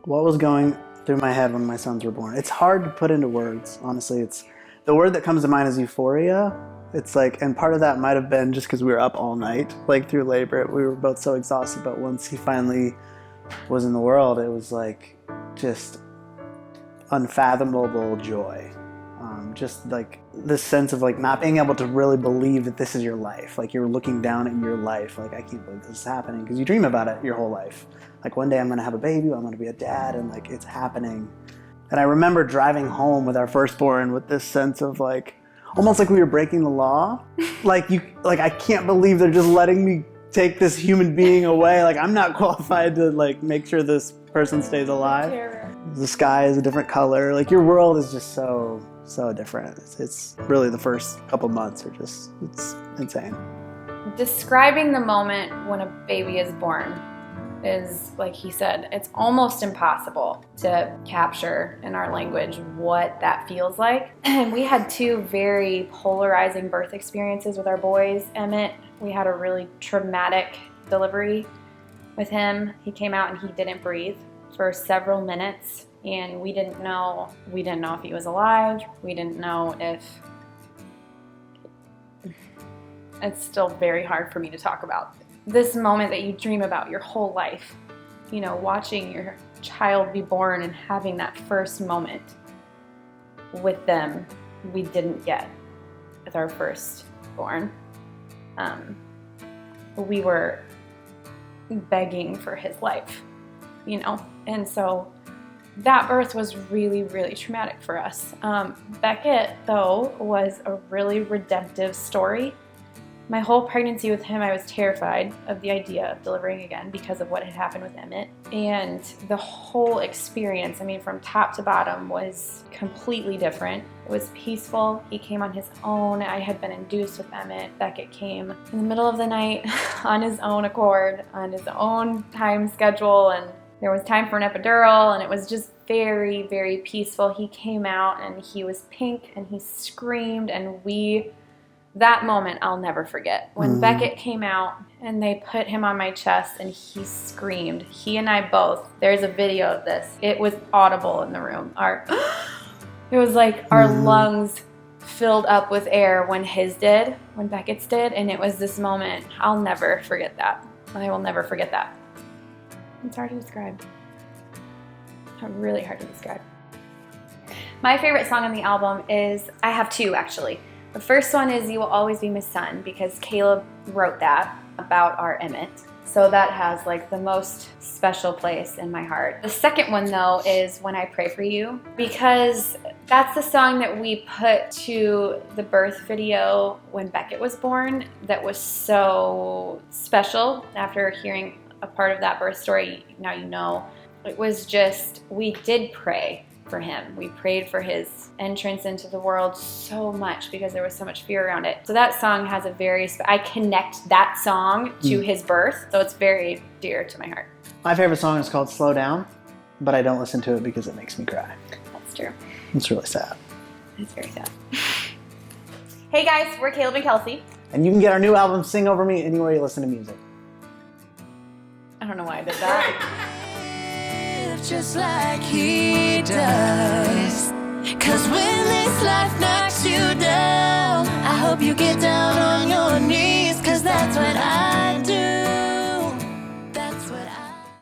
What was going through my head when my sons were born? It's hard to put into words, honestly. It's the word that comes to mind is euphoria. It's like, and part of that might have been just because we were up all night, like through labor. We were both so exhausted, but once he finally was in the world, it was like just unfathomable joy. Just like this sense of like not being able to really believe that this is your life. Like you're looking down at your life, like I can't believe this is happening, because you dream about it your whole life. Like one day I'm gonna have a baby, I'm gonna be a dad, and like it's happening. And I remember driving home with our firstborn with this sense of like, almost like we were breaking the law. Like I can't believe they're just letting me take this human being away. Like I'm not qualified to like make sure this person stays alive. The sky is a different color. Like your world is just so different. It's really the first couple months are just, it's insane. Describing the moment when a baby is born is, like he said, it's almost impossible to capture in our language what that feels like. And we had two very polarizing birth experiences with our boys. Emmett, we had a really traumatic delivery with him. He came out and he didn't breathe for several minutes, and we didn't know if he was alive. We didn't know if, it's still very hard for me to talk about. This moment that you dream about your whole life, you know, watching your child be born and having that first moment with them, we didn't get with our firstborn. We were begging for his life, you know, and so that birth was really, really traumatic for us. Beckett, though, was a really redemptive story. My whole pregnancy with him, I was terrified of the idea of delivering again because of what had happened with Emmett. And the whole experience, I mean, from top to bottom, was completely different. It was peaceful. He came on his own. I had been induced with Emmett. Beckett came in the middle of the night on his own accord, on his own time schedule, and there was time for an epidural, and it was just very, very peaceful. He came out and he was pink and he screamed, and that moment I'll never forget. When Beckett came out and they put him on my chest and he screamed. He and I both, there's a video of this. It was audible in the room. It was like our lungs filled up with air when Beckett's did, and it was this moment. I'll never forget that. I will never forget that. It's hard to describe. Really hard to describe. My favorite song on the album is, I have two actually. The first one is You Will Always Be My Son, because Caleb wrote that about our Emmett. So that has like the most special place in my heart. The second one though is When I Pray For You, because that's the song that we put to the birth video when Beckett was born that was so special. After hearing a part of that birth story, now you know. It was just, we did pray for him. We prayed for his entrance into the world so much because there was so much fear around it. So that song has a I connect that song to his birth, so it's very dear to my heart. My favorite song is called Slow Down, but I don't listen to it because it makes me cry. That's true. It's really sad. It's very sad. Hey guys, we're Caleb and Kelsey. And you can get our new album, Sing Over Me, anywhere you listen to music. I don't know why I did that. Just like he does. 'Cause when this life knocks you down, I hope you get down on your knees.